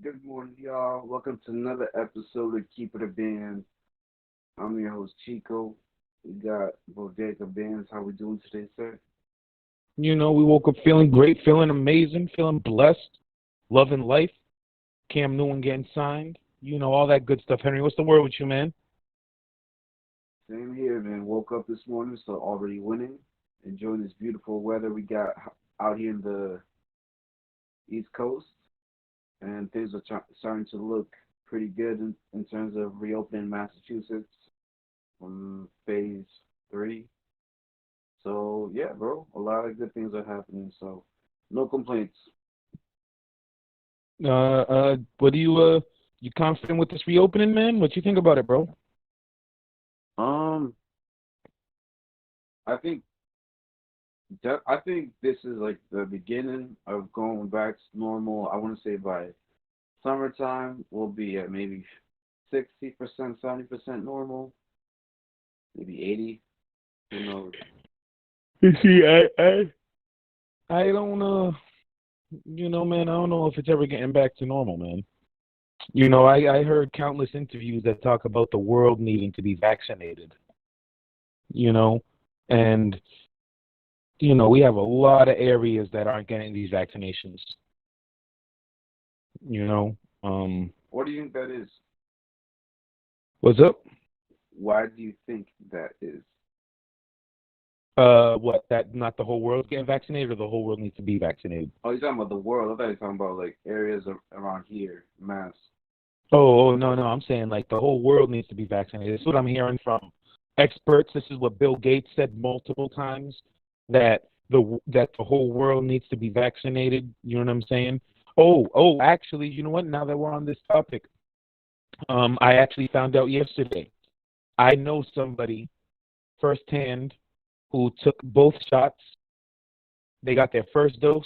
Good morning, y'all. Welcome to another episode of Keep It a Band. I'm your host, Chico. We got Bodega Bandz. How we doing today, sir? We woke up feeling great, feeling amazing, feeling blessed, loving life. Cam Newton getting signed. All that good stuff. Henry, what's the word with you, man? Same here, man. Woke up this morning, so already winning. Enjoying this beautiful weather we got out here in the East Coast. And things are starting to look pretty good in terms of reopening Massachusetts from phase 3. So yeah, bro, a lot of good things are happening. So no complaints. What do you confident with this reopening, man? What you think about it, bro? Um, I think I think this is like the beginning of going back to normal. I want to say by summertime we'll be at maybe 60%, 70% normal, maybe 80. Who knows? You see, I don't man, I don't know if it's ever getting back to normal, man. I heard countless interviews that talk about the world needing to be vaccinated, you know, and we have a lot of areas that aren't getting these vaccinations, you know. What do you think that is? What's up? Why do you think that is? What, that not the whole world's getting vaccinated, or the whole world needs to be vaccinated? Oh, you're talking about the world. I thought you were talking about like areas around here, mass. No, I'm saying like the whole world needs to be vaccinated. This is what I'm hearing from experts. This is what Bill Gates said multiple times, that the whole world needs to be vaccinated. You know what I'm saying? Actually, you know what? Now that we're on this topic, I actually found out yesterday. I know somebody firsthand who took both shots. They got their first dose.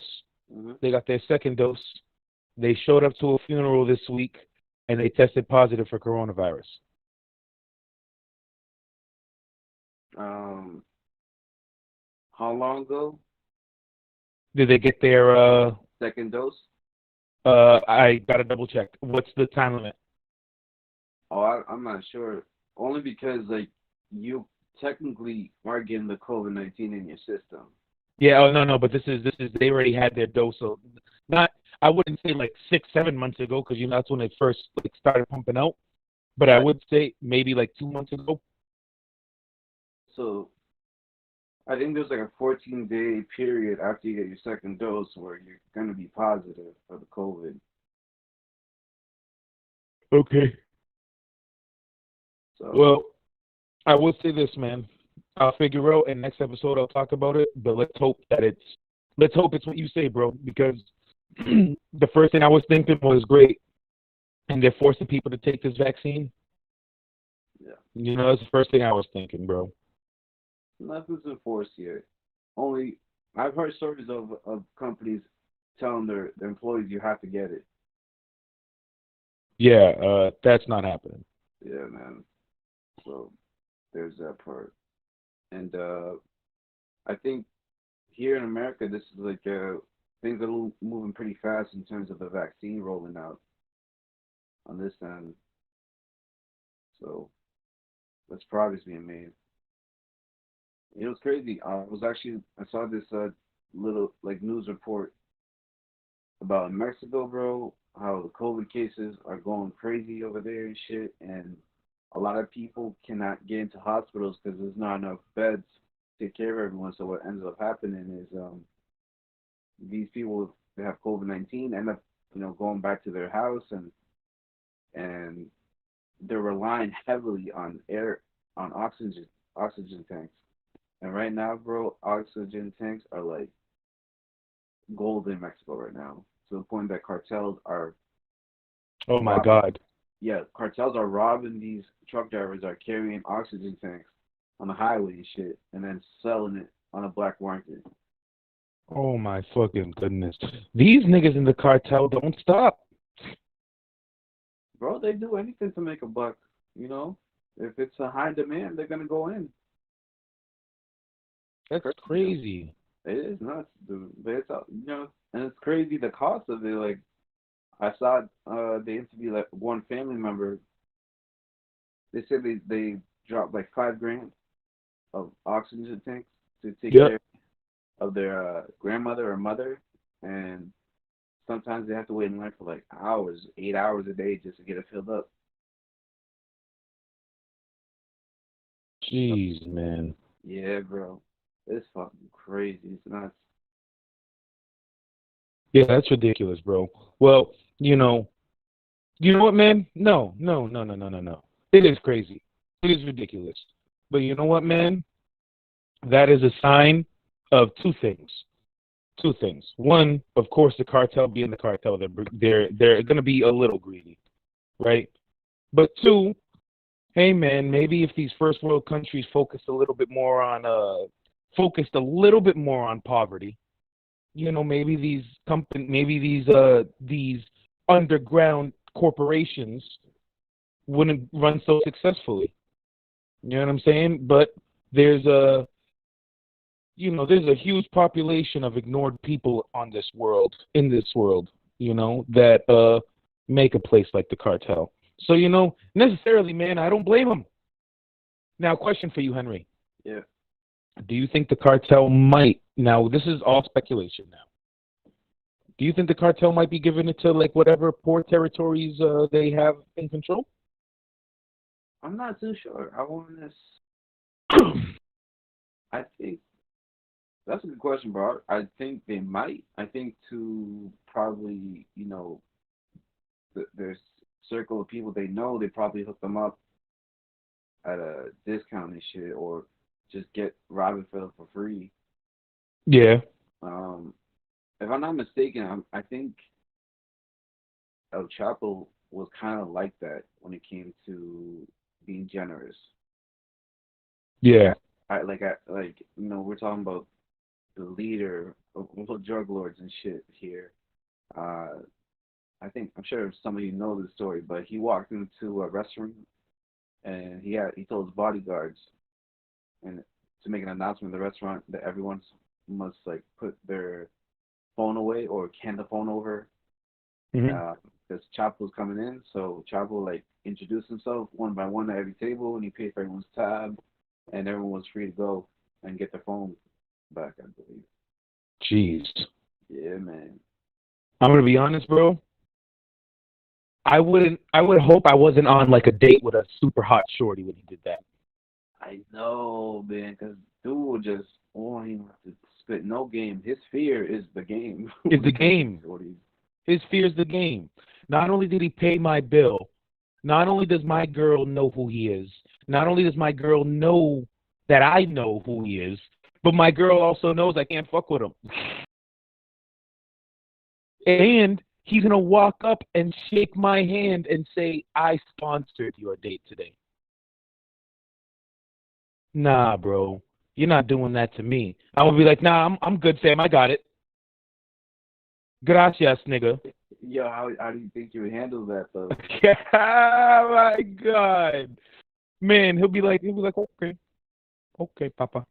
Hmm. They got their second dose. They showed up to a funeral this week, and they tested positive for coronavirus. Um, how long ago? Did they get their? Second dose? I gotta double check. What's the time limit? Oh, I'm not sure. Only because like you technically are getting the COVID-19 in your system. Yeah. Oh, no. But this is they already had their dose. So not. I wouldn't say like 6, 7 months ago, because that's when they first like started pumping out. But I Right. would say maybe like 2 months ago. So I think there's like a 14-day period after you get your second dose where you're gonna be positive for the COVID. Okay. So Well, I will say this, man. I'll figure out in next episode. I'll talk about it. But let's hope it's what you say, bro. Because the first thing I was thinking was great, and they're forcing people to take this vaccine. yeah, That's the first thing I was thinking, bro. nothing's enforced yet. Only I've heard stories of companies telling their employees you have to get it. Yeah, that's not happening. Yeah, man. So there's that part. And I think here in America, this is like things are moving pretty fast in terms of the vaccine rolling out on this end. So that's progress being made. It was crazy. I saw this little like news report about Mexico, bro. How the COVID cases are going crazy over there and shit, and a lot of people cannot get into hospitals because there's not enough beds to take care of everyone. So what ends up happening is these people that have COVID-19 end up going back to their house, and they're relying heavily on oxygen tanks. And right now, bro, oxygen tanks are like gold in Mexico right now, to the point that cartels are Oh my robbing. God. Yeah, cartels are robbing these truck drivers that are carrying oxygen tanks on the highway and shit, and then selling it on a black market. Oh my fucking goodness. These niggas in the cartel don't stop. Bro, they do anything to make a buck. You know, if it's a high demand, they're gonna go in. That's Crazy, yo. crazy. It is nuts, dude. But it's and it's crazy the cost of it. Like I saw they interviewed like one family member. They said they dropped like 5 grand of oxygen tanks to take Yep. care of their grandmother or mother, and sometimes they have to wait in line for like hours, 8 hours a day just to get it filled up. So, Jeez, man. yeah, bro, it's fucking crazy. It's not. Yeah, that's ridiculous, bro. Well, you know what, man? No, no, no, no, no, no, no. It is crazy. It is ridiculous. But you know what, man? That is a sign of two things. Two things. One, of course, the cartel being the cartel, they're going to be a little greedy, right? But two, hey, man, maybe if these first world countries focused a little bit more on poverty, maybe these underground corporations wouldn't run so successfully. You know what I'm saying? But there's a there's a huge population of ignored people in this world, that make a place like the cartel. So, necessarily, man, I don't blame them. Now, question for you, Henry. Yeah, Do you think the cartel might, now this is all speculation now, do you think the cartel might be giving it to like whatever poor territories they have in control? I'm not too sure. I want to. I think that's a good question, bro. I think they might. I think to probably, their circle of people they know, they probably hook them up at a discount and shit, or just get Robin for free. Yeah, Um, if I'm not mistaken, I think El Chapo was kind of like that when it came to being generous. yeah, We're talking about the leader of all drug lords and shit here. Uh, I'm sure some of you know the story, but he walked into a restaurant and he told his bodyguards and to make an announcement in the restaurant that everyone must like put their phone away or hand the phone over hmm uh, because Chapo's coming in. So Chapo like introduced himself one by one at every table, and he paid for everyone's tab, and everyone was free to go and get their phone back. I believe. jeez. Yeah, man. I'm gonna be honest, bro. I would hope I wasn't on like a date with a super hot shorty when he did that. I know, man, because dude will just won't even have to spit no game. His fear is the game Is when the it comes to game. shorties. His fear's the game. Not only did he pay my bill, not only does my girl know who he is, not only does my girl know that I know who he is, but my girl also knows I can't fuck with him. And he's gonna walk up and shake my hand and say, "I sponsored your date today." Nah, bro, you're not doing that to me. I'm gonna be like, "Nah, I'm good, fam. I got it. Gracias, nigga." Yo, how do you think you would handle that though? Oh my god, man, he'll be like, "Okay, okay, Papa.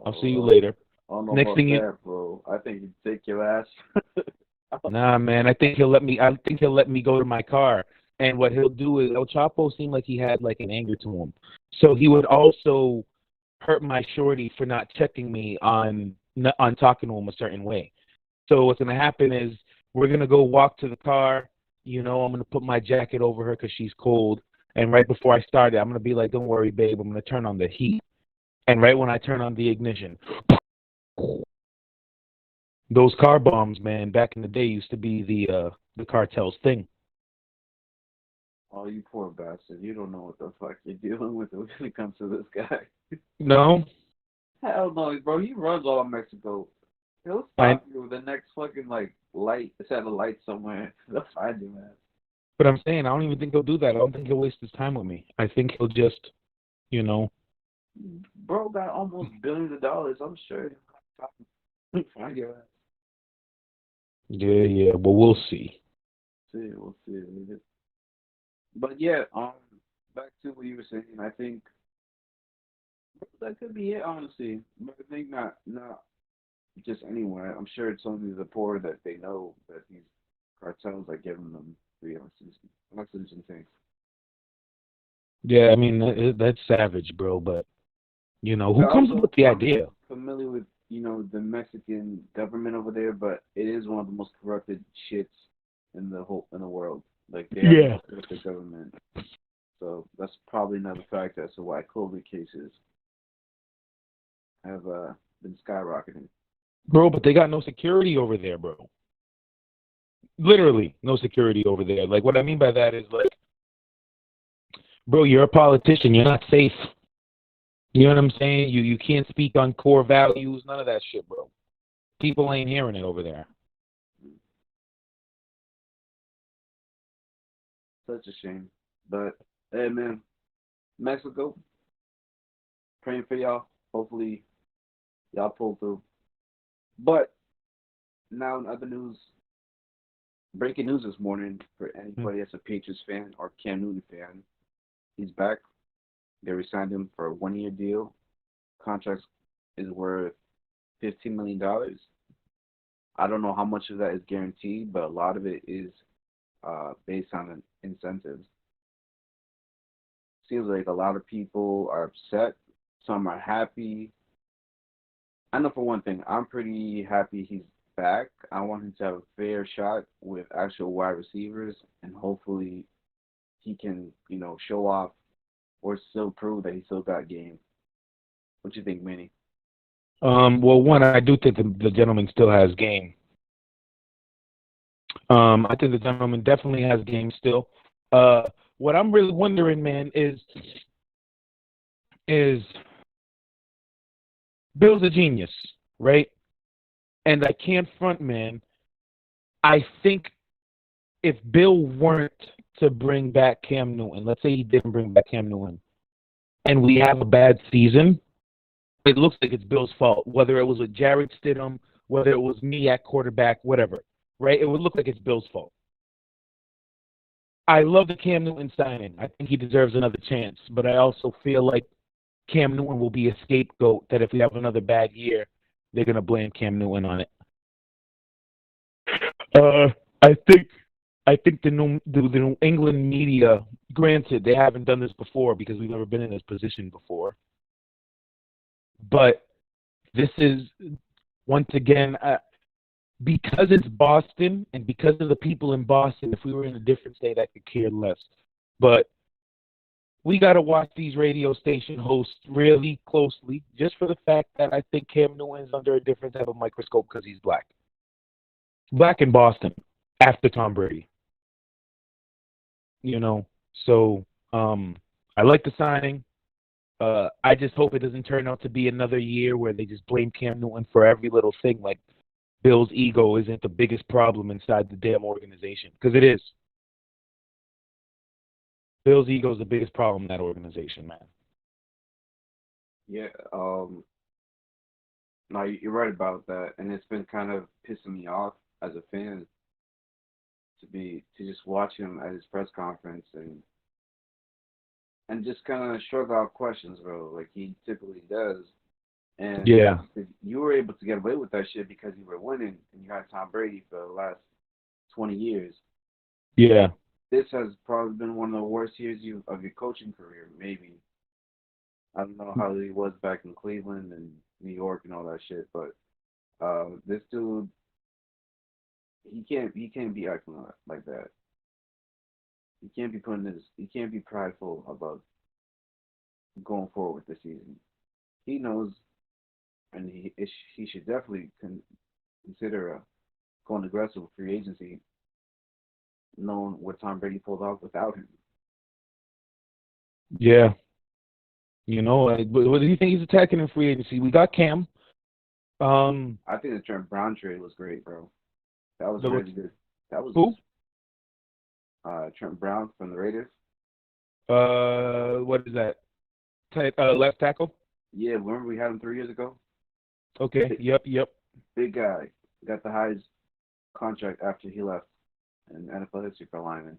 I'll see you Oh, later." I don't know Next about thing you, that, bro. I think you'd take your ass. nah, man, I think he'll let me. I think he'll let me go to my car. And what he'll do is El Chapo seemed like he had like an anger to him, so he would also hurt my shorty for not checking me on talking to him a certain way. So what's gonna happen is we're gonna go walk to the car. I'm gonna put my jacket over her because she's cold. And right before I start it, I'm gonna be like, "Don't worry, babe. I'm gonna turn on the heat." And right when I turn on the ignition, those car bombs, man, back in the day used to be the cartel's thing. Oh, you poor bastard. You don't know what the fuck you're dealing with when it comes to this guy. No, Hell no, bro. He runs all of Mexico. He'll I. stop you with the next fucking like light. It's at a light somewhere. They'll find you, man. But I'm saying I don't even think he'll do that. I don't think he'll waste his time with me. I think he'll just, you know, Bro got almost billions of dollars. I'm sure he'll find your ass. yeah, yeah. But we'll see. See, we'll see. But yeah, back to what you were saying. I think that could be it, honestly. But I think not just anywhere. I'm sure it's only the poor that they know that he's cartels are giving them free oxygen. Oxygen tanks. Yeah, I mean that's savage, bro. But who But comes up also, with the I'm not idea? familiar with the Mexican government over there, but it is one of the most corrupted shits in the world. Like they have the Yeah, most corrupted government. So that's probably another factor as to why COVID cases have been skyrocketing. bro. But they got no security over there, bro. Literally, no security over there. Like what I mean by that is like, bro, you're a politician. You're not safe. You know what I'm saying? You can't speak on core values. None of that shit, bro. People ain't hearing it over there. Such a shame. But hey, man, Mexico, praying for y'all. Hopefully, y'all pull through. But now in other news, breaking news this morning for Mm. anybody that's a Patriots fan or Cam Newton fan. He's back. They re-signed him for a 1-year deal. Contract is worth $15 million. I don't know how much of that is guaranteed, but a lot of it is based on incentives. Seems like a lot of people are upset. Some are happy. I know for one thing, I'm pretty happy he's back. I want him to have a fair shot with actual wide receivers, and hopefully he can, show off or still prove that he still got game. What you think, Manny? Well, one, I do think the gentleman still has game. I think the gentleman definitely has game still. What I'm really wondering, man, is Bill's a genius, right? And I can't front, man. I think if Bill weren't to bring back Cam Newton, let's say he didn't bring back Cam Newton, and we have a bad season, it looks like it's Bill's fault. Whether it was with Jared Stidham, whether it was me at quarterback, whatever, right? It would look like it's Bill's fault. I love the Cam Newton signing. I think he deserves another chance, but I also feel like Cam Newton will be a scapegoat that if we have another bad year, they're gonna blame Cam Newton on it. Uh, I think the New England media. Granted, they haven't done this before because we've never been in this position before. But this is once again because it's Boston and because of the people in Boston. If we were in a different state, I could care less. But we got to watch these radio station hosts really closely, just for the fact that I think Cam Newton is under a different type of microscope because he's black. Black in Boston after Tom Brady. So I like the signing. I just hope it doesn't turn out to be another year where they just blame Cam Newton for every little thing. Like Bill's ego isn't the biggest problem inside the damn organization, because it is. Bill's ego is the biggest problem in that organization, man. Yeah, no, you're right about that, and it's been kind of pissing me off as a fan to just watch him at his press conference and just kind of shrug off questions, bro, like he typically does. And Yeah, you were able to get away with that shit because you were winning and you had Tom Brady for the last 20 years. yeah, This has probably been one of the worst years of your coaching career, maybe. I don't know how he was back in Cleveland and New York and all that shit, but this dude, he can't be acting like that. He can't be he can't be prideful about going forward with the season. He knows, and he should definitely consider going aggressive with free agency, knowing what Tom Brady pulled off without him. yeah. What do you think he's attacking in free agency? We got Cam. I think the Trent Brown trade was great, bro. That was The, really good. That was who? Trent Brown from the Raiders. What is that? Left tackle. Yeah, remember we had him 3 years ago. Okay. Big, Yep. big guy got the highest contract after he left in NFL history for lineman.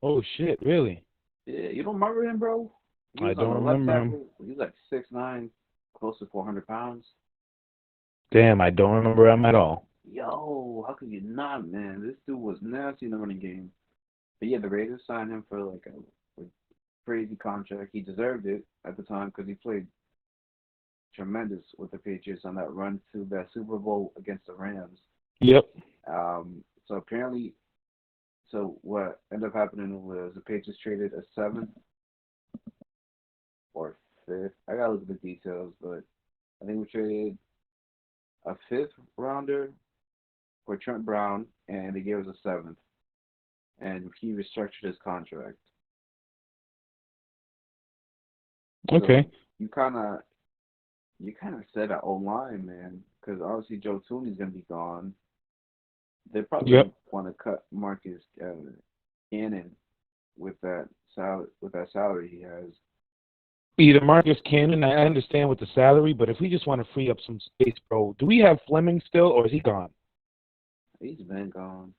Oh shit! Really? Yeah, you don't remember him, bro? He I was on don't the left remember him. tackle. He was like 6'9", close to 400 pounds. Damn, I don't remember him at all. Yo, how could you not, man? This dude was nasty in the running game. But yeah, the Raiders signed him for like a crazy contract. He deserved it at the time because he played tremendous with the Patriots on that run to that Super Bowl against the Rams. Yep. So apparently, so what ended up happening was the Patriots traded a seventh or fifth. I gotta look at the details, but I think we traded a fifth rounder for Trent Brown, and they gave us a seventh, and he restructured his contract. So Okay. you kind of you kind of set an O line, man, because obviously Joe Tooney's gonna be gone. They're probably gonna Yep. want to cut Marcus Cannon with that salary he has. Either Marcus Cannon, I understand with the salary, but if we just want to free up some space, bro, do we have Fleming still, or is he gone? He's been gone.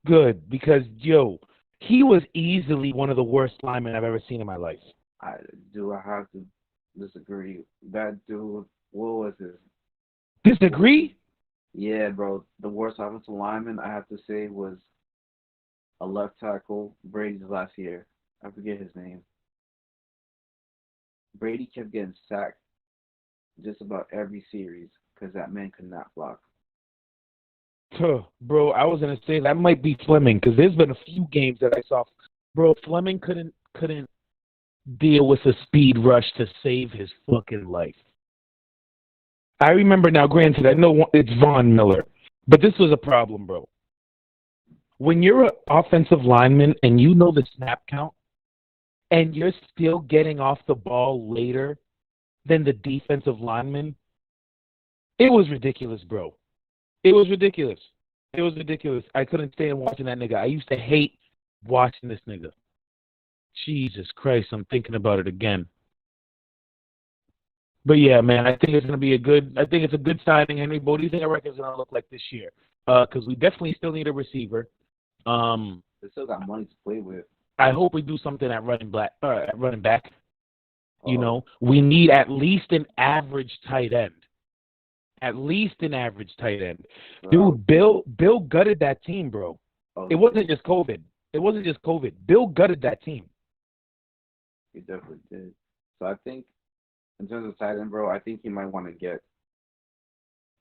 Good, because yo, he was easily one of the worst linemen I've ever seen in my life. I I have to disagree. That dude, what was his? What was his? Disagree? Yeah, bro. The worst offensive lineman I have to say was a left tackle, Brady's last year. I forget his name. Brady kept getting sacked just about every series because that man could not block. Huh, bro, I was gonna say that might be Fleming because there's been a few games that I saw. Bro, Fleming couldn't deal with a speed rush to save his fucking life. I remember now. Granted, I know it's Von Miller, but this was a problem, bro. When you're an offensive lineman and you know the snap count, and you're still getting off the ball later than the defensive lineman, it was ridiculous, bro. It was ridiculous. It was ridiculous. I couldn't stand watching that nigga. I used to hate watching this nigga. Jesus Christ, I'm thinking about it again. But yeah, man, I think it's gonna be a good. I think it's a good signing, Henry. What do you think our record's gonna look like this year? Because we definitely still need a receiver. Um, They still got money to play with. I hope we do something at running back. You Oh, know, we need at least an average tight end. At least an average tight end. bro. Dude, Bill gutted that team, bro. Oh, It he wasn't did. just COVID. It wasn't just COVID. Bill gutted that team. He definitely did. So I think in terms of tight end, bro, I think he might want to get.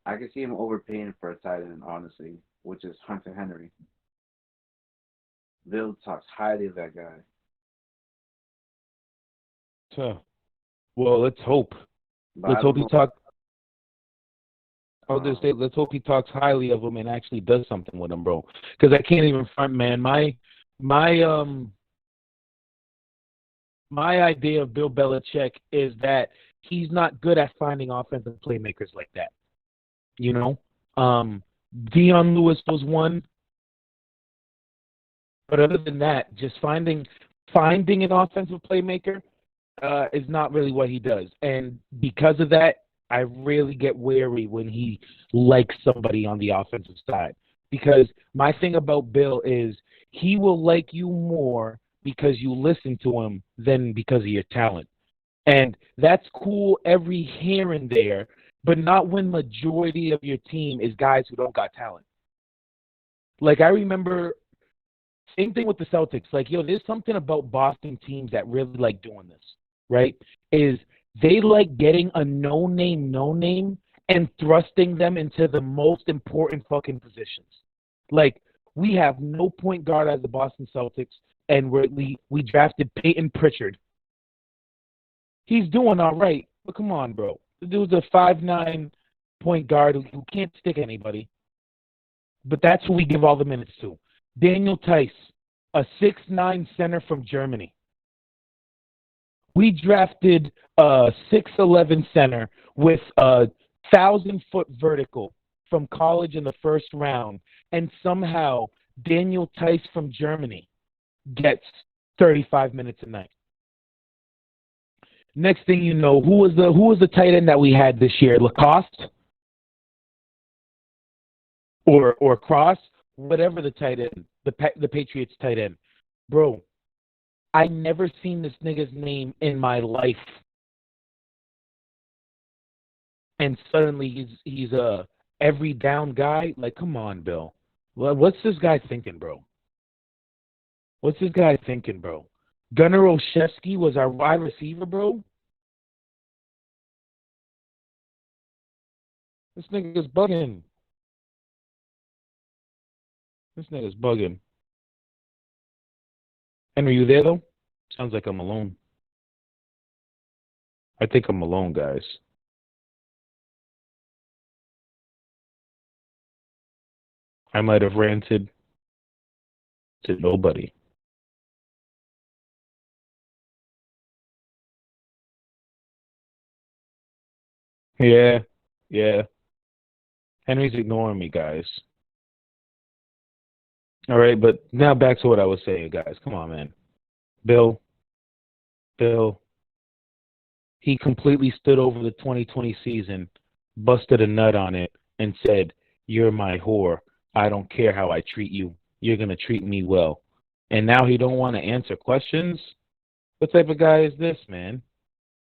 I can see him overpaying for a tight end, honestly, which is Hunter Henry. Bill talks highly of that guy. Huh. Well, let's hope. But Let's I hope don't he know. talk. I was gonna Uh, say, let's hope he talks highly of him and actually does something with him, bro. Because I can't even front, man. My my idea of Bill Belichick is that he's not good at finding offensive playmakers like that. You know, um, Dion Lewis was one, but other than that, just finding an offensive playmaker is not really what he does. And because of that, I really get wary when he likes somebody on the offensive side. Because my thing about Bill is he will like you more because you listen to him than because of your talent. And that's cool every here and there, but not when majority of your team is guys who don't got talent. Like I remember same thing with the Celtics. Like, yo, there's something about Boston teams that really like doing this, right? Is they like getting a no name and thrusting them into the most important fucking positions. Like, we have no point guard as the Boston Celtics, and we drafted Peyton Pritchard. He's doing all right, but come on, bro. The dude's a 5'9" point guard who can't stick anybody. But that's who we give all the minutes to. Daniel Tice, a 6'9" center from Germany. We drafted a 6'11" center with a 1,000-foot vertical from college in the first round, and somehow Daniel Tice from Germany gets 35 minutes a night. Next thing you know, who was the tight end that we had this year? Lacoste or Cross, whatever the tight end, the Patriots tight end, bro. I never seen this nigga's name in my life, and suddenly he's a every down guy. Like, come on, Bill. What's this guy thinking, bro? What's this guy thinking, bro? Gunnar Olszewski was our wide receiver, bro. This nigga's bugging. This nigga's bugging. Henry, you there though? Sounds like I'm alone. I think I'm alone, guys. I might have ranted to nobody. Yeah, yeah. Henry's ignoring me, guys. All right, but now back to what I was saying, guys. Come on, man. Bill, Bill, he completely stood over the 2020 season, busted a nut on it, and said, "You're my whore. I don't care how I treat you. You're gonna treat me well." And now he don't want to answer questions. What type of guy is this, man?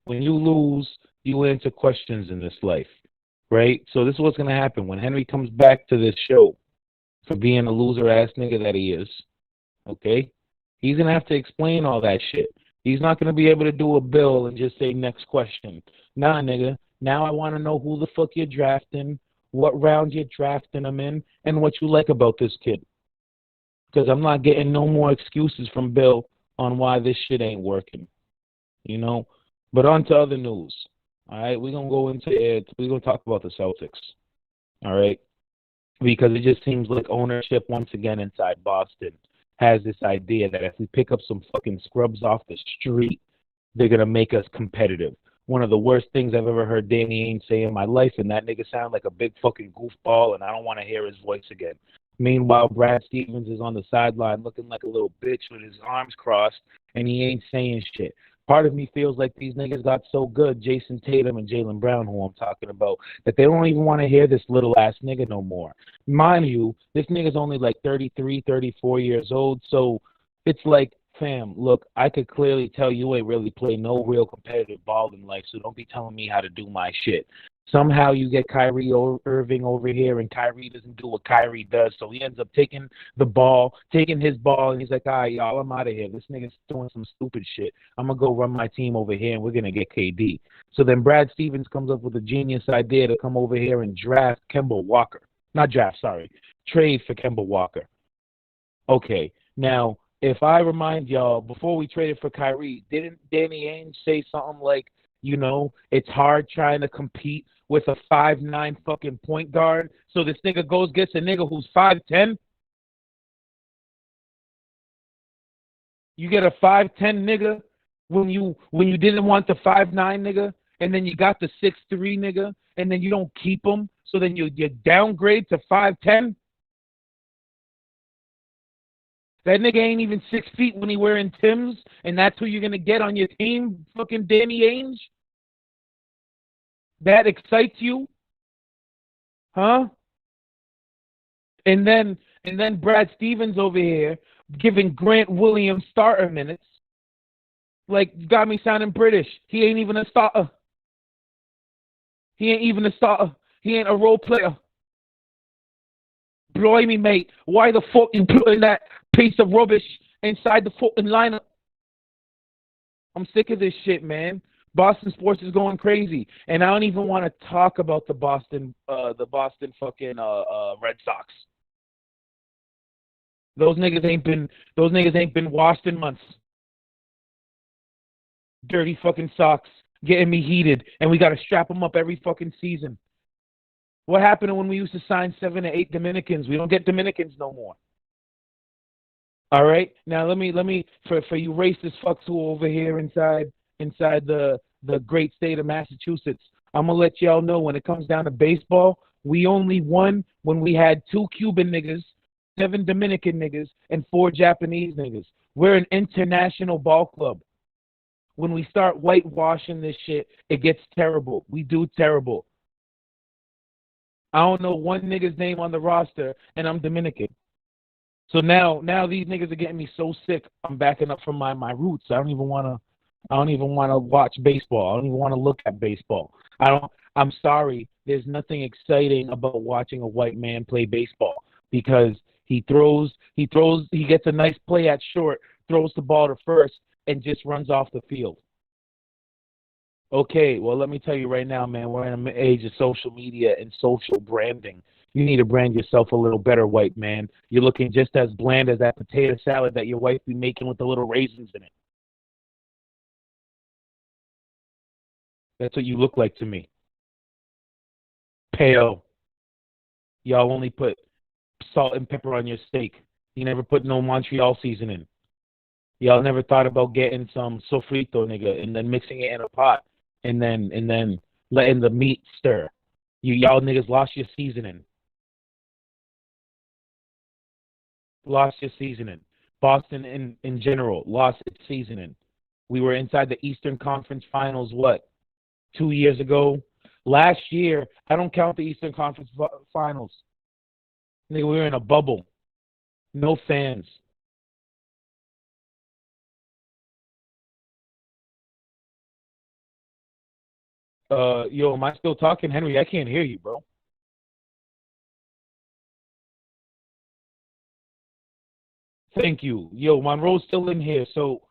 When you lose, you answer questions in this life, right? So this is what's gonna happen when Henry comes back to this show for being a loser ass nigga that he is. Okay, he's gonna have to explain all that shit. He's not gonna be able to do a bill and just say next question. Nah, nigga. Now I want to know who the fuck you're drafting, what round you're drafting him in, and what you like about this kid. Because I'm not getting no more excuses from Bill on why this shit ain't working. You know. But on to other news. All right, we're gonna go into it. We're gonna talk about the Celtics. All right, because it just seems like ownership once again inside Boston has this idea that if we pick up some fucking scrubs off the street, they're going to make us competitive. One of the worst things I've ever heard Danny Ainge say in my life, and that nigga sound like a big fucking goofball, and I don't want to hear his voice again. Meanwhile, Brad Stevens is on the sideline looking like a little bitch with his arms crossed, and he ain't saying shit. Part of me feels like these niggas got so good, Jason Tatum and Jaylen Brown, who I'm talking about, that they don't even want to hear this little ass nigga no more. Mind you, this nigga's only like 33, 34 years old, so it's like, fam, look, I could clearly tell you ain't really played no real competitive ball in life, so don't be telling me how to do my shit. Somehow you get Kyrie Irving over here, and Kyrie doesn't do what Kyrie does, so he ends up taking the ball, taking his ball, and he's like, all right, y'all, I'm out of here. This nigga's doing some stupid shit. I'm going to go run my team over here, and we're going to get KD. So then Brad Stevens comes up with a genius idea to come over here and draft Kemba Walker. Not draft, sorry. Trade for Kemba Walker. Okay, now, if I remind y'all, before we traded for Kyrie, didn't Danny Ainge say something like, you know, it's hard trying to compete with a 5'9" fucking point guard. So this nigga goes gets a nigga who's 5'10"? You get a 5'10" nigga when you didn't want the 5'9" nigga, and then you got the 6'3" nigga, and then you don't keep him, so then you downgrade to 5'10"? That nigga ain't even 6 feet when he wearing Timbs, and that's who you're gonna get on your team, fucking Danny Ainge? That excites you? Huh? And then Brad Stevens over here giving Grant Williams starter minutes. Like, got me sounding British. He ain't even a starter. He ain't even a starter. He ain't a role player. Blimey, mate. Why the fuck you putting that piece of rubbish inside the fucking lineup? I'm sick of this shit, man. Boston sports is going crazy, and I don't even want to talk about the Boston fucking Red Sox. Those niggas ain't been washed in months. Dirty fucking socks, getting me heated, and we got to strap them up every fucking season. What happened when we used to sign 7 to 8 Dominicans? We don't get Dominicans no more. All right, now let me for you racist fucks who are over here inside the great state of Massachusetts, I'm gonna let y'all know when it comes down to baseball, we only won when we had 2 Cuban niggas, 7 Dominican niggas, and 4 Japanese niggas. We're an international ball club. When we start whitewashing this shit, it gets terrible. We do terrible. I don't know one nigga's name on the roster, and I'm Dominican. So now these niggas are getting me so sick. I'm backing up from my roots. I don't even want to watch baseball. I don't even want to look at baseball. I'm sorry. there's nothing exciting about watching a white man play baseball because he gets a nice play at short, throws the ball to first, and just runs off the field. Okay, well, let me tell you right now, man, we're in an age of social media and social branding. You need to brand yourself a little better, white man. You're looking just as bland as that potato salad that your wife be making with the little raisins in it. That's what you look like to me. Pale. Y'all only put salt and pepper on your steak. You never put no Montreal seasoning. Y'all never thought about getting some sofrito, nigga, and then mixing it in a pot, and then letting the meat stir. Y'all niggas lost your seasoning. Lost your seasoning. Boston in general lost its seasoning. We were inside the Eastern Conference Finals, 2 years ago? Last year, I don't count the Eastern Conference Finals. Nigga, we were in a bubble. No fans. Yo, am I still talking, Henry? I can't hear you, bro. Thank you. Yo, Monroe's still in here. So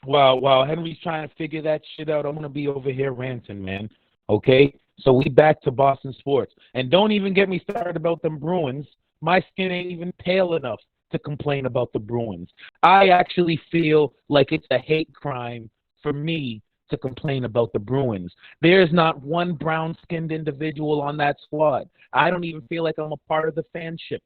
while Henry's trying to figure that shit out, I'm gonna be over here ranting, man. Okay? So we back to Boston sports. And don't even get me started about them Bruins. My skin ain't even pale enough to complain about the Bruins. I actually feel like it's a hate crime for me to complain about the Bruins. There's not one brown-skinned individual on that squad. I don't even feel like I'm a part of the fanship.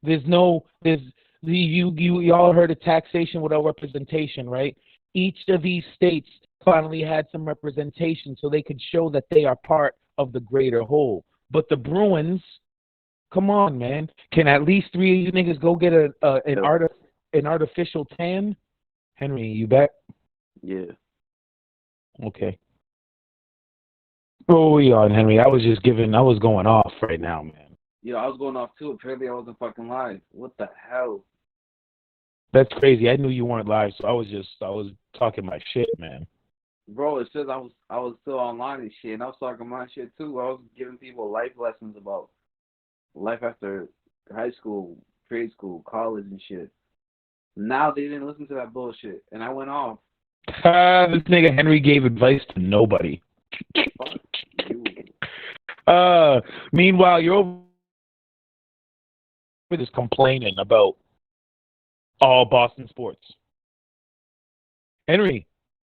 You all heard of taxation without representation, right? Each of these states finally had some representation so they could show that they are part of the greater whole. But the Bruins, come on, man. Can at least three of you niggas go get an artificial tan? Henry, you back? Yeah. Okay. Oh, we on, Henry. I was going off right now, man. Yeah, I was going off too. Apparently I wasn't fucking live. What the hell? That's crazy. I knew you weren't live, so I was talking my shit, man. Bro, it says I was still online and shit, and I was talking my shit too. I was giving people life lessons about life after high school, grade school, college and shit. Now they didn't listen to that bullshit, and I went off. This nigga Henry gave advice to nobody. Fuck you. Meanwhile, you're over just complaining about all Boston sports. Henry,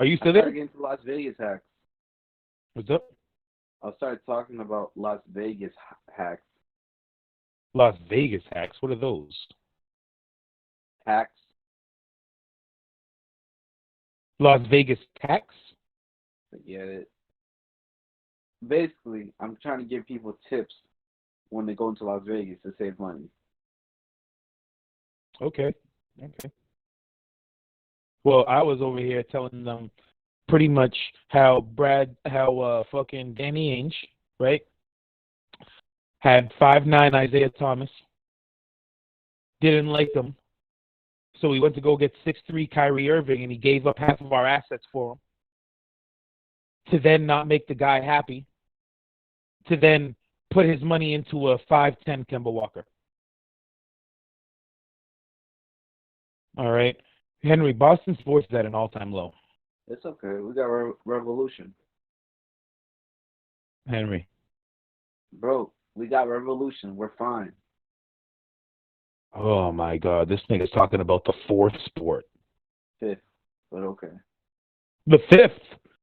are you still there? I started getting to Las Vegas hacks. What's up? I started talking about Las Vegas hacks. Las Vegas hacks? What are those? Hacks? Las Vegas tax? Forget it. Basically, I'm trying to give people tips when they go into Las Vegas to save money. Okay. Well, I was over here telling them pretty much how fucking Danny Ainge, right, had 5'9" Isaiah Thomas, didn't like him, so he went to go get 6'3" Kyrie Irving, and he gave up half of our assets for him to then not make the guy happy, to then put his money into a 5'10" Kemba Walker. All right. Henry, Boston sports is at an all-time low. It's okay. We got Revolution. Henry. Bro, we got Revolution. We're fine. Oh, my God. This nigga's talking about the fourth sport. Fifth, but okay. The fifth.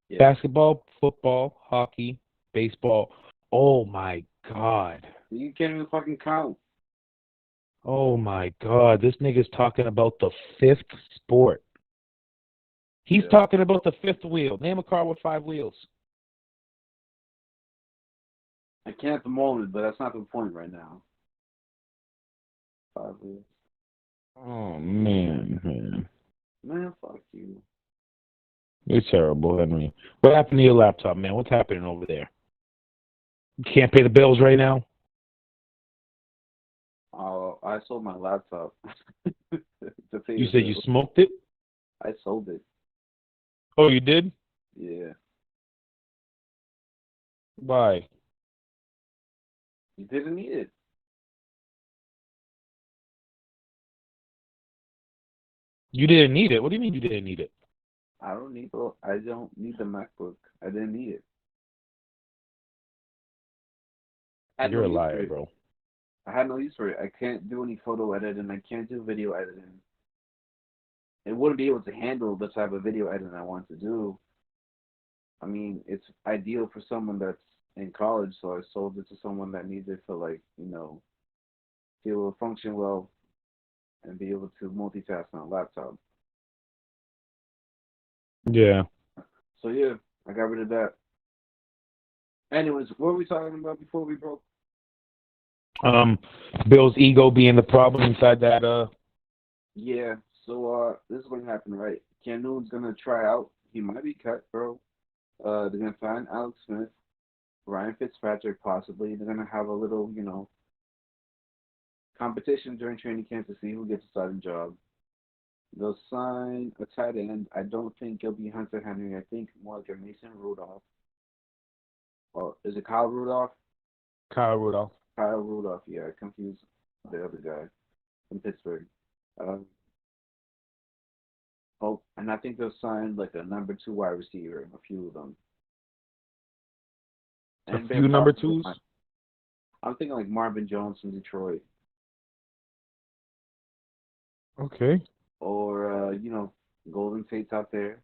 Yeah. Basketball, football, hockey, baseball. Oh, my God. You can't even fucking count. Oh, my God. This nigga's talking about the fifth sport. He's talking about the fifth wheel. Name a car with 5 wheels. I can't at the moment, but that's not the point right now. 5 wheels. Oh, man. Man, fuck you. You're terrible, Henry. What happened to your laptop, man? What's happening over there? You can't pay the bills right now? Oh, I sold my laptop. You said you smoked it? I sold it. Oh, you did? Yeah. Why? You didn't need it. You didn't need it. What do you mean you didn't need it? I don't need the MacBook. I didn't need it. I had no You're a use for liar, it. bro. I had no use for it. I can't do any photo editing. I can't do video editing. It wouldn't be able to handle the type of video editing I want to do. I mean, it's ideal for someone that's in college, so I sold it to someone that needs it for like, be able to function well and be able to multitask on a laptop. Yeah. So yeah, I got rid of that. Anyways, what were we talking about before we broke? Um, Bill's ego being the problem inside that. Yeah, so this is gonna happen, right? Cam Newton's gonna try out. He might be cut, bro. They're gonna sign Alex Smith, Ryan Fitzpatrick, possibly. They're gonna have a little, competition during training camp to see who gets a starting job. They'll sign a tight end. I don't think it'll be Hunter Henry. I think more like a Mason Rudolph. Or is it Kyle Rudolph? Kyle Rudolph. Kyle Rudolph, yeah, I confused the other guy from Pittsburgh. Um, oh, and I think they'll sign like a number two wide receiver, a few of them. A And few number twos. I'm thinking like Marvin Jones from Detroit, Okay. or Golden Tate's out there.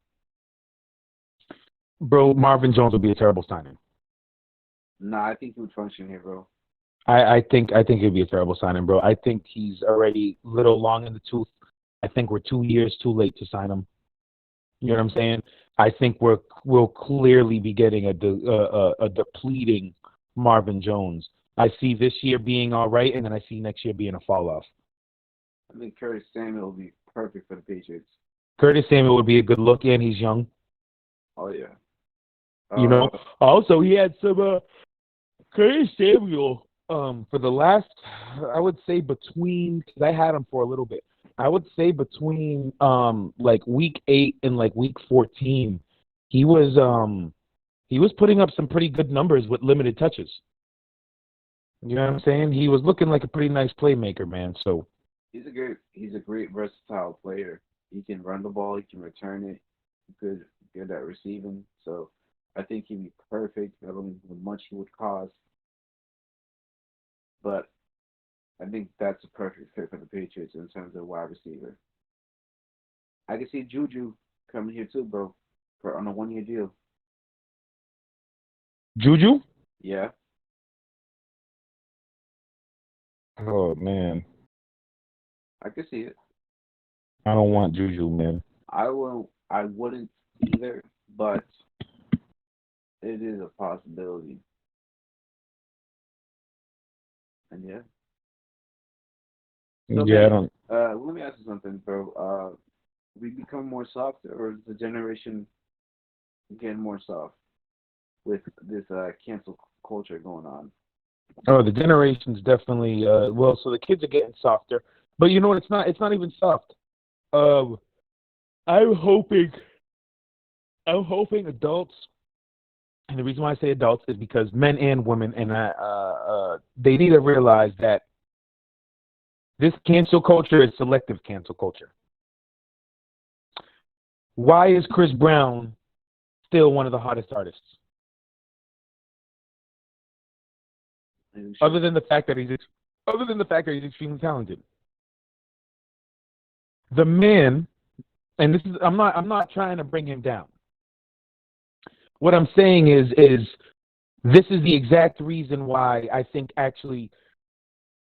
Bro, Marvin Jones would be a terrible signing. Nah, I think he would function here, bro. I think it'd be a terrible signing, bro. I think he's already a little long in the tooth. I think we're 2 years too late to sign him. You know what I'm saying? I think we'll clearly be getting a depleting Marvin Jones. I see this year being all right, and then I see next year being a fall off. I think Curtis Samuel will be perfect for the Patriots. Curtis Samuel would be a good look, and he's young. Oh yeah. Also he had some Curtis Samuel. For the last, I would say between, because I had him for a little bit. I would say between like week 8 and like week 14, he was putting up some pretty good numbers with limited touches. You know what I'm saying? He was looking like a pretty nice playmaker, man. So he's a great versatile player. He can run the ball, he can return it, good at receiving. So I think he'd be perfect. I don't know how much he would cost, but I think that's a perfect fit for the Patriots in terms of wide receiver. I can see Juju coming here too, bro, on a 1 year deal. Juju? Yeah. Oh man, I can see it. I don't want Juju, man. I wouldn't either, but it is a possibility. And yeah. So Yeah, I man, don't. let me ask you something, bro. We become more soft, or is the generation getting more soft with this cancel culture going on? Oh, the generation's definitely well. So the kids are getting softer, but you know what? It's not. It's not even soft. Um, I'm hoping. I'm hoping adults, and the reason why I say adults is because men and women, and they need to realize that this cancel culture is selective cancel culture. Why is Chris Brown still one of the hottest artists? Other than the fact that he's extremely talented. The man, and this is I'm not trying to bring him down. What I'm saying is this is the exact reason why I think actually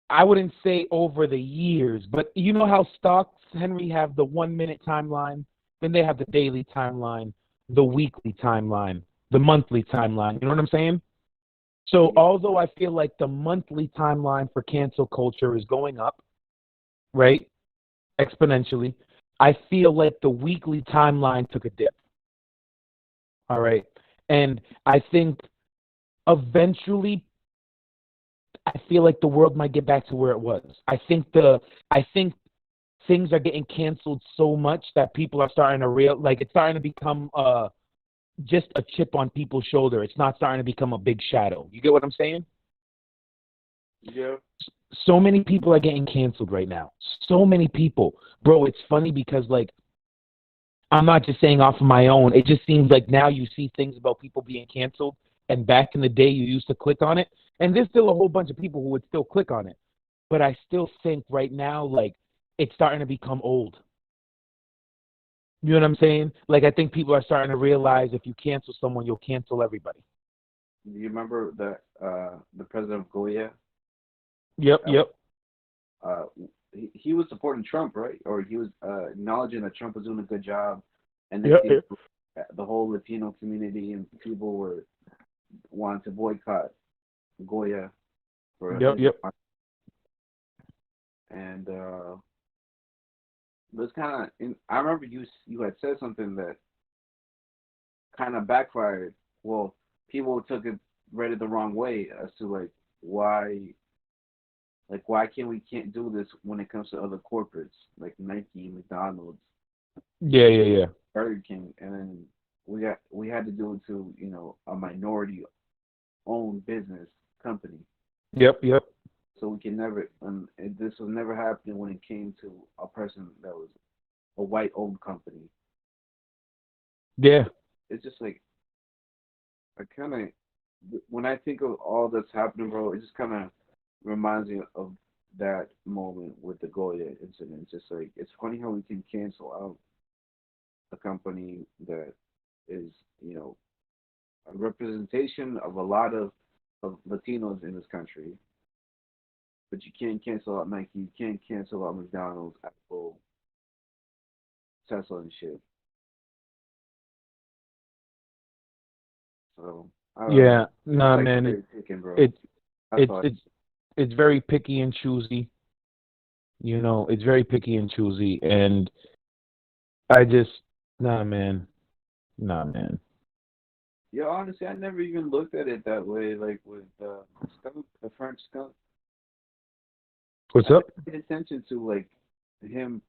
I wouldn't say over the years, but you know how Stocks Henry have the 1 minute timeline, then they have the daily timeline, the weekly timeline, the monthly timeline. You know what I'm saying? So although I feel like the monthly timeline for cancel culture is going up, right, exponentially, I feel like the weekly timeline took a dip. All right. And I think eventually I feel like the world might get back to where it was. I think things are getting canceled so much that people are starting to it's starting to become just a chip on people's shoulder. It's not starting to become a big shadow. You get what I'm saying? Yeah. So many people are getting canceled right now. So many people. Bro, it's funny because, like, I'm not just saying off of my own. It just seems like now you see things about people being canceled, and back in the day you used to click on it, and there's still a whole bunch of people who would still click on it. But I still think right now, like, it's starting to become old. You know what I'm saying? Like, I think people are starting to realize if you cancel someone, you'll cancel everybody. Do you remember that the president of Goya? Yep, Uh, yep, uh, he was supporting Trump, right? Or he was acknowledging that Trump was doing a good job, and next yep, thing yep, the whole Latino community and people were wanting to boycott Goya for yep, his yep. and it was kind of. I remember you had said something that kind of backfired. Well, people took it read it the wrong way as to why why can't do this when it comes to other corporates like Nike, McDonald's, Yeah, yeah, yeah. Burger King, and then we had to do it to a minority owned business company. Yep, yep. So we can never this was never happening when it came to a person that was a white owned company. Yeah. It's just like I kind of when I think of all that's happening, bro, it just kind of reminds me of that moment with the Goya incident. It's just like it's funny how we can cancel out a company that is, a representation of a lot of Latinos in this country, but you can't cancel out Nike, you can't cancel out McDonald's, Apple, Tesla, and shit. So I don't know. Yeah. It's Nah, like man. cherry picking, bro. It That's it's all. it's it's very picky and choosy. You know, it's very picky and choosy, and I just nah, man. Nah, man. Yeah, honestly, I never even looked at it that way. Like with skunk, the French skunk, What's I never up? paid attention to like him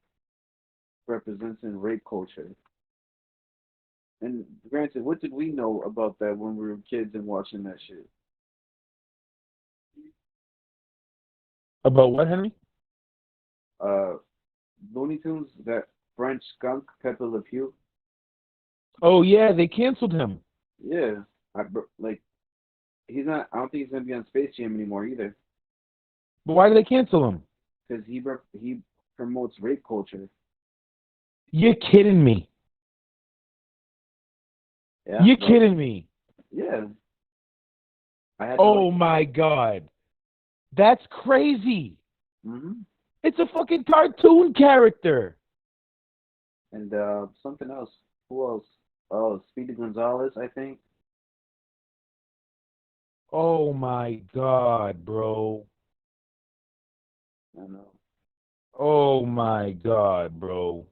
representing rape culture. And granted, what did we know about that when we were kids and watching that shit? About what, Henry? Uh, Looney Tunes, that French skunk, Pepe Le Pew. Oh yeah, they canceled him. Yeah, like he's not. I don't think he's gonna be on Space Jam anymore either, But why did they cancel him? because he promotes rape culture. You're kidding me. Yeah, You're bro. kidding me. Yeah, I had no idea. Oh my God. That's crazy. Hmm. It's a fucking cartoon character. And something else. Who else? Oh, Speedy Gonzalez, I think. Oh my God, bro. I don't know. Oh my God, bro.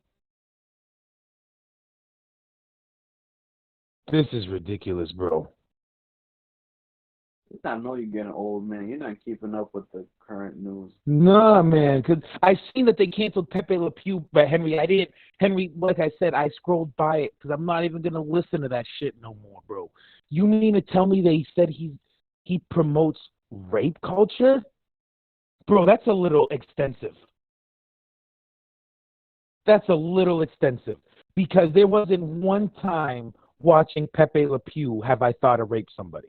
This is ridiculous, bro. I know you're getting old, man. You're not keeping up with the current news. Nah, man, because I seen that they canceled Pepe Le Pew, but Henry, I didn't. Henry, like I said, I scrolled by it because I'm not even gonna listen to that shit no more, bro. You mean to tell me they said he promotes rape culture, bro? That's a little extensive. That's a little extensive because there wasn't one time watching Pepe Le Pew have I thought of rape somebody.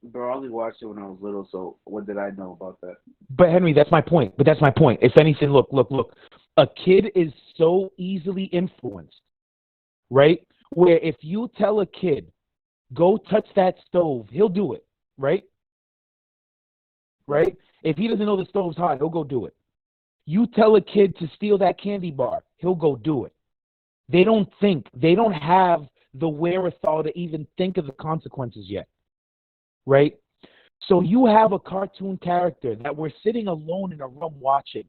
Bro, I only watched it when I was little, so what did I know about that? But Henry, that's my point. But that's my point. If anything, look, look, look. A kid is so easily influenced, right? Where if you tell a kid, go touch that stove, he'll do it, right? Yeah. Right? If he doesn't know the stove's hot, he'll go do it. You tell a kid to steal that candy bar, he'll go do it. They don't think. They don't have the wherewithal to even think of the consequences yet, right? So you have a cartoon character that we're sitting alone in a room watching.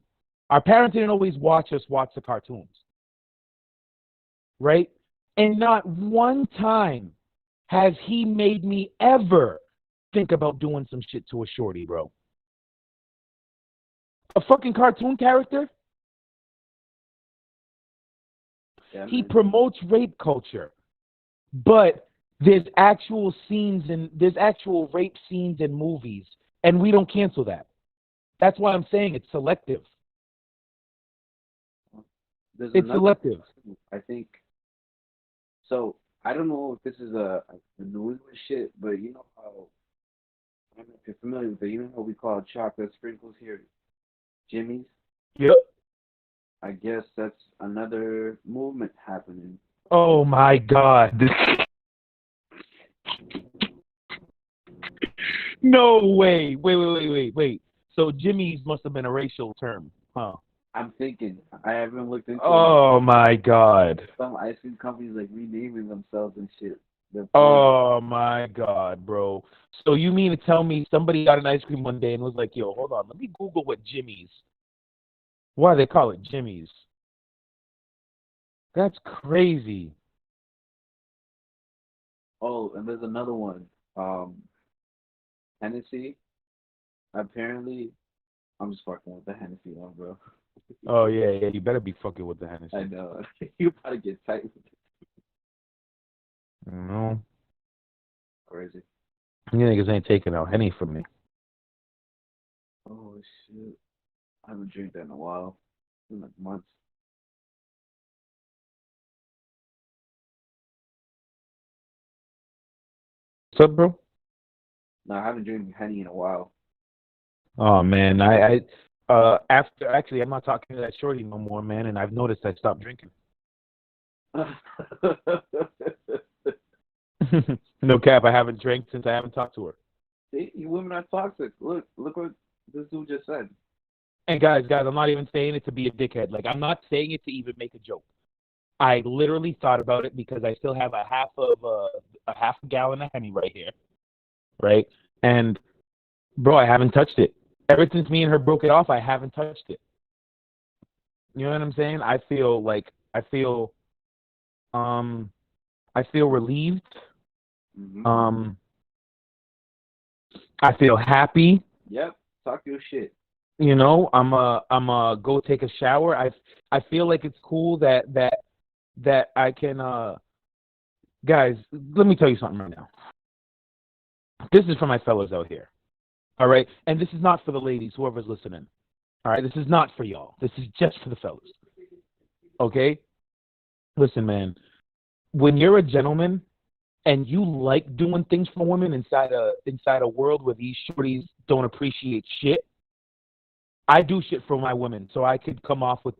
Our parents didn't always watch us watch the cartoons, right? And not one time has he made me ever think about doing some shit to a shorty, bro. A fucking cartoon character? Yeah, He man. promotes rape culture, but there's actual scenes and there's actual rape scenes in movies, and we don't cancel that. That's why I'm saying it's selective. There's It's another. selective. I think so. I don't know if this is a New England shit, but you know how I don't know if you're familiar with it. You know how we call chocolate sprinkles here, Jimmy's. Yep. I guess that's another movement happening. Oh my God. No way. Wait. So Jimmy's must have been a racial term, huh? I'm thinking. I haven't looked into it. Oh my God. Some ice cream companies like renaming themselves and shit. They're funny. Oh my God, bro. So you mean to tell me somebody got an ice cream one day and was like, "Yo, hold on, let me Google what Jimmy's. Why they call it Jimmy's?" That's crazy. Oh, and there's another one. Hennessy. Apparently, I'm just fucking with the Hennessy one, bro. Oh yeah. You better be fucking with the Hennessy. I know. You probably get tight with it. No, Crazy. you niggas ain't taking out Henny from me. Oh shit. I haven't drank that in a while. It's been like months. What's up, bro? No, I haven't drank Henny in a while. Oh man, after actually I'm not talking to that shorty no more, man, and I've noticed I stopped drinking. No cap, I haven't drank since I haven't talked to her. See, you women are toxic. Look what this dude just said. And guys, I'm not even saying it to be a dickhead. Like I'm not saying it to even make a joke. I literally thought about it because I still have a half a gallon of Henny right here, right? And bro, I haven't touched it. Ever since me and her broke it off, I haven't touched it. You know what I'm saying? Um I feel relieved. Hmm. Um I feel happy. Yep. Talk your shit. You know, I'm a go take a shower. I feel like it's cool that I can guys, let me tell you something right now. This is for my fellas out here. All right? And this is not for the ladies, whoever's listening. All right? This is not for y'all. This is just for the fellas. Okay? Listen, man. When you're a gentleman and you like doing things for women inside a world where these shorties don't appreciate shit, I do shit for my women, so I could come off with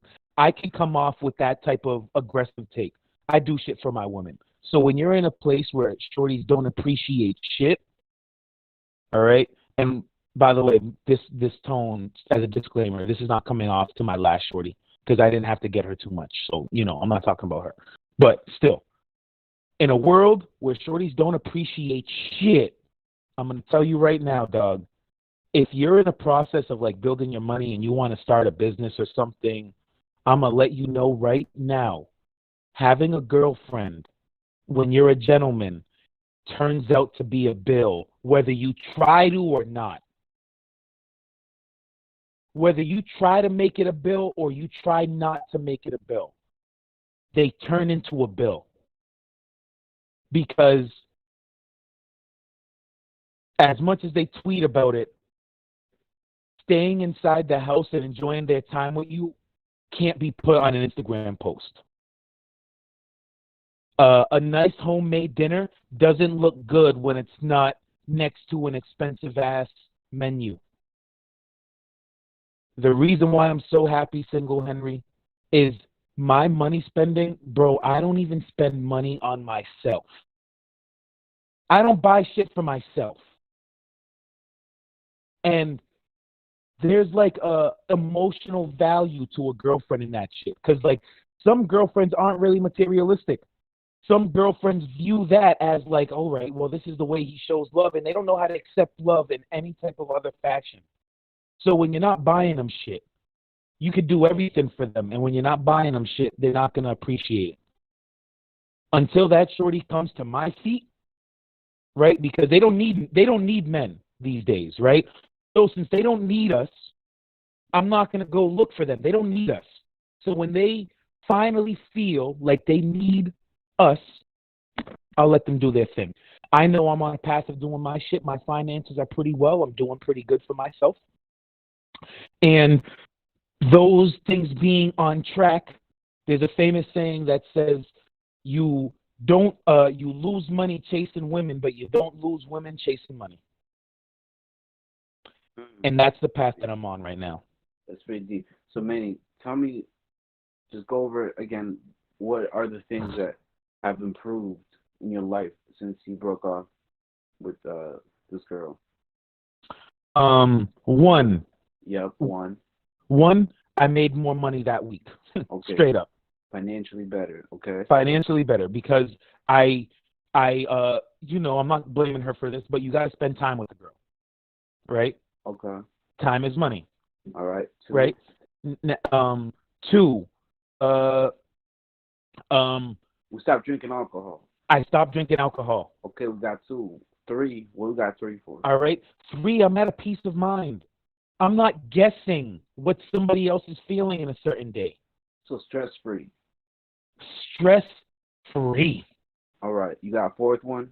that type of aggressive take. I do shit for my women. So when you're in a place where shorties don't appreciate shit, all right? And by the way, this tone, as a disclaimer, this is not coming off to my last shorty because I didn't have to get her too much. So, you know, I'm not talking about her. But still, in a world where shorties don't appreciate shit, I'm going to tell you right now, dog, if you're in a process of like building your money and you want to start a business or something, I'm going to let you know right now, having a girlfriend when you're a gentleman turns out to be a bill, whether you try to or not. Whether you try to make it a bill or you try not to make it a bill, they turn into a bill. Because as much as they tweet about it, staying inside the house and enjoying their time with you can't be put on an Instagram post. A nice homemade dinner doesn't look good when it's not next to an expensive ass menu. The reason why I'm so happy single, Henry, is my money spending, bro, I don't even spend money on myself. I don't buy shit for myself. And there's like a emotional value to a girlfriend in that shit. Because like some girlfriends aren't really materialistic. Some girlfriends view that as like, all right, well, this is the way he shows love, and they don't know how to accept love in any type of other fashion. So when you're not buying them shit, you could do everything for them, and when you're not buying them shit, they're not gonna appreciate it. Until that shorty comes to my feet, right? Because they don't need men these days, right? So since they don't need us, I'm not gonna go look for them. They don't need us. So when they finally feel like they need us, I'll let them do their thing. I know I'm on a path of doing my shit. My finances are pretty well. I'm doing pretty good for myself. And those things being on track, there's a famous saying that says you don't you lose money chasing women, but you don't lose women chasing money. And that's the path that I'm on right now. That's pretty deep. So, Manny, tell me, just go over it again. What are the things that have improved in your life since you broke off with this girl? One, Yep, one. one, I made more money that week, Okay. straight up. Financially better. Okay. Financially better because I'm not blaming her for this, but you got to spend time with the girl, right? Okay. Time is money, All right. Two. right? Two, uh, We stopped drinking alcohol. I stopped drinking alcohol. Okay, we got two. Three. What we got three for? All right. Three, I'm at a peace of mind. I'm not guessing what somebody else is feeling in a certain day. So stress free. Stress free. All right. You got a fourth one?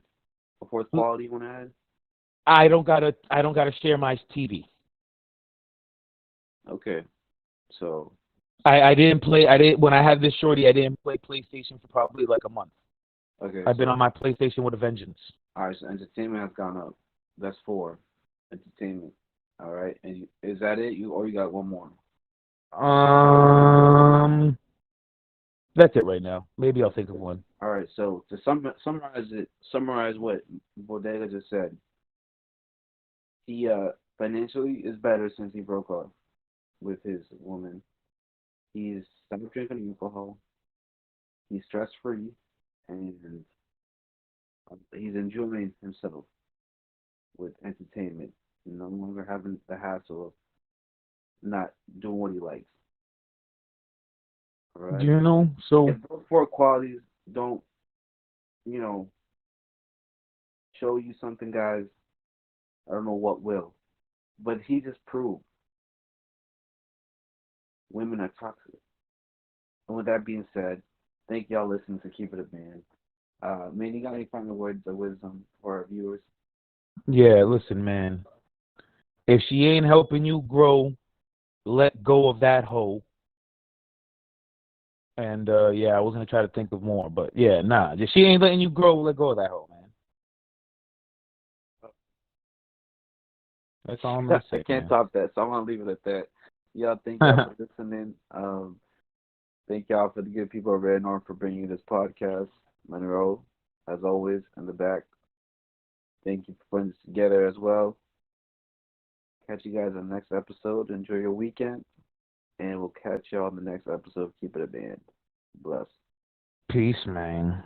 A fourth quality you want to add? I don't gotta share my TV. Okay. So I didn't play. I didn't when I had this shorty. I didn't play PlayStation for probably like a month. okay. I've been on my PlayStation with a vengeance. All right. So entertainment has gone up. That's four. Entertainment. All right. And is that it? You got one more? That's it right now. Maybe I'll think of one. All right. So to summarize what Bodega just said. He financially is better since he broke off with his woman. He's stopped drinking alcohol. He's stress free, and he's enjoying himself with entertainment. No longer having the hassle of not doing what he likes. All right. So If those four qualities don't, you know, show you something, guys, I don't know what will. But he just proved women are toxic. And with that being said, thank y'all listening to Keep It a Band. Man, you got any final words of wisdom for our viewers? yeah, listen, man. If she ain't helping you grow, let go of that hoe. And yeah, I was gonna try to think of more, but yeah, nah. If she ain't letting you grow, let go of that hoe, man. That's all I'm gonna I say, can't man. top that, so I'm gonna leave it at that. Y'all, thank y'all for listening. Thank y'all for the good people over at Nôrm for bringing this podcast. Monroe, as always, in the back. Thank you for putting this together as well. Catch you guys on the next episode. Enjoy your weekend, and we'll catch y'all on the next episode of Keep It a Band. Bless. Peace, man.